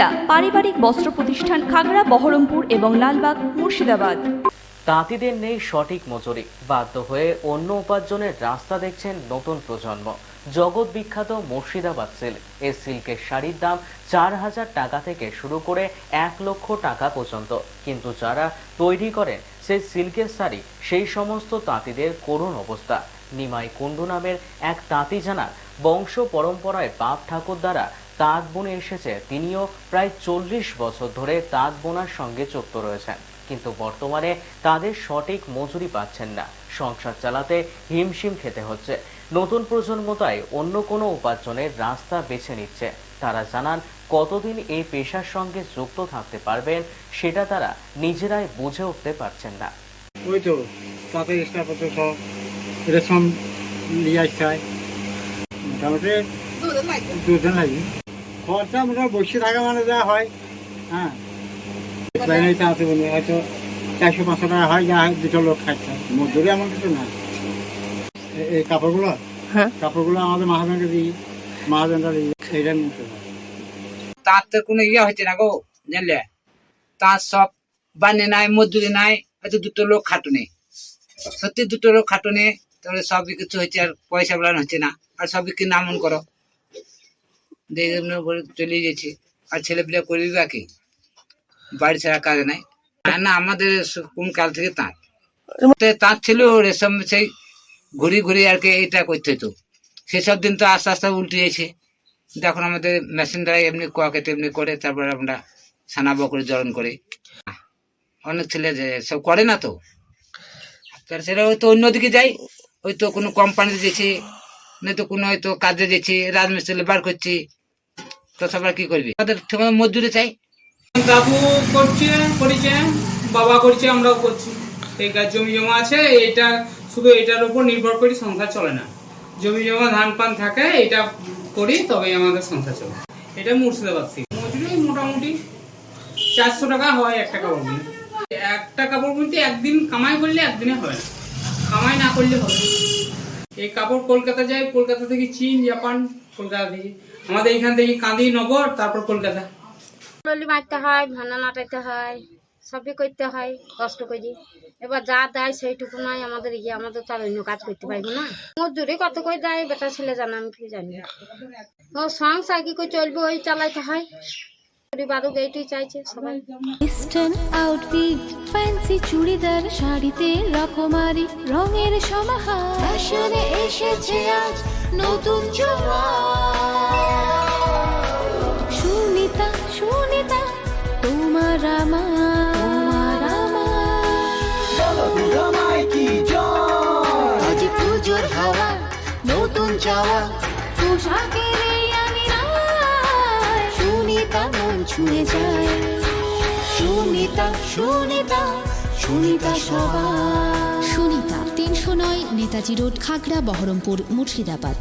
সুনিতা পারিবারিক বস্ত্র প্রতিষ্ঠান, খাগড়া, বহরমপুর এবং লালবাগ, মুর্শিদাবাদ। তাঁতিদের নেই সঠিক মজুরি, বাধ্য হয়ে অন্য উপার্জনের রাস্তা দেখছেন নতুন প্রজন্ম। জগৎ বিখ্যাত মুর্শিদাবাদ সিল্ক, এই সিল্কের শাড়ির দাম 4,000 টাকা থেকে শুরু করে 1 লক্ষ টাকা পর্যন্ত। কিন্তু যারা তৈরি করেন সেই সিল্কের শাড়ি, সেই সমস্ত তাঁতিদের করুণ অবস্থা। নিমাই কুণ্ডু নামের এক তাঁতি জানান, বংশ পরম্পরায় বাপ ঠাকুর দ্বারা তাঁত বুনে এসেছে। তিনিও প্রায় 40 বছর ধরে তাঁত বোনার সঙ্গে যুক্ত রয়েছেন, কিন্তু বর্তমানে তাদের সঠিক মজুরি পাচ্ছেন না। সংসার চালাতে হিমশিম খেতে হচ্ছে। নতুন প্রজন্ম তাই অন্য কোনো উপার্জনের রাস্তা বেছে নিচ্ছে। তারা জানান, কতদিন এই পেশার সঙ্গে যুক্ত থাকতে পারবেন সেটা তারা নিজেরাই বুঝে উঠতে পারছেন না। ওই তো তাতে এক্সট্রাপত্র সব রেশম নিয়ে আসতে হয়, মোটামুটি 2 দিন লাগে। খরচা মোটামুটি বসে থাকা মানে যা হয়, হ্যাঁ তাঁতে বলি হয়তো 400-500 টাকা হয়, যা হয় 2 লোক খাচ্ছে। মজুরি এমন কিছু না। এই কাপড়গুলো আমাদের মহাজনকে দিই, মহাজনটা দিই, সেইটার মধ্যে তাঁত তো কোনো ইয়ে হচ্ছে না গো, জানলে? তাঁত সব বানিয়ে নাই, মজুরি নাই, হয়তো 2 লোক খাটুনি, সত্যি 2 লোক খাটুনি, তাহলে সবই কিছু হচ্ছে, আর পয়সা বলানো হচ্ছে না। আর সবই কি নামন করো চলে গেছি, আর ছেলে পিলে করবি বাকি, বাড়ি ছাড়া কাজ নাই। না আমাদের কোন কাল থেকে তাঁত ছিল, রেশম সেই ঘুরি ঘুরি আর কি এটা করতে হতো। সেসব দিন তো আস্তে আস্তে উল্টে গেছে। এখন আমাদের মেশিন দ্বারা এমনি কেটে এমনি করে, তারপরে আমরা ছানা বকরি জড়ন করি। অনেক ছেলে সব করে না তো, সেটা হয়তো অন্যদিকে যাই, হয়তো কোনো কোম্পানিতে যেছি, নয়তো কোনো হয়তো কাজে যেছি, রাজমিস্ত্রি বার করছি, তো সবার কি করবি, তাদের ঠিক মজুরি চাই। দাদু করেছে, বাবা করছে, আমরাও করছি। এই কাজ জমি জমা আছে, এটা শুধু এটার উপর নির্ভর করি, সংসার চলে না। জমি জমা ধান পান থাকে, এটা করি তবেই আমাদের সংসার চলে। এটা মুর্শিদাবাদ থেকে মজুরি মোটামুটি 400 টাকা হয় একটা কাপড় বুনতে। একটা কাপড় বুনতে একদিন কামাই করলে একদিনে হবে না, কামাই না করলে হবে। এই কাপড় কলকাতা যায়, কলকাতা থেকে চীন, জাপান, কলকাতা থেকে আমাদের এখান থেকে কাঁদি, নগর, তারপর কলকাতা। মারতে হয়, ভানা নাটাইতে হয়, সবই করতে হয় কষ্ট করি। এবার যা দেয় সেইটুকু নাই আমাদের, আমাদের তো আর অন্য কাজ করতে পারবো না। মজুরি কত করে দেয় বেটা ছেলে জানা, আমি কি জানি। ও সংসার কি করে চলবে, ওই চালাইতে হয়। বাদক এইটাই চাইছে সবাই। ওয়েস্টার্ন আউটফিট, ফ্যান্সি চুড়িদার, শাড়িতে রকমারি রঙের সমাহার, ফ্যাশনে এসেছে আজ নতুন সুনিতা, সুনিতা তোমার আমার, আজ পুজোর হাওয়া, নতুন চাওয়া, পোশাকের এই আমিরায়, সুনিতা মন ছুঁয়ে যায়। সুনিতা, সুনিতা, সুনিতা সবার। সুনিতা 309 নেতাজি রোড, খাগড়া, বহরমপুর, মুর্শিদাবাদ।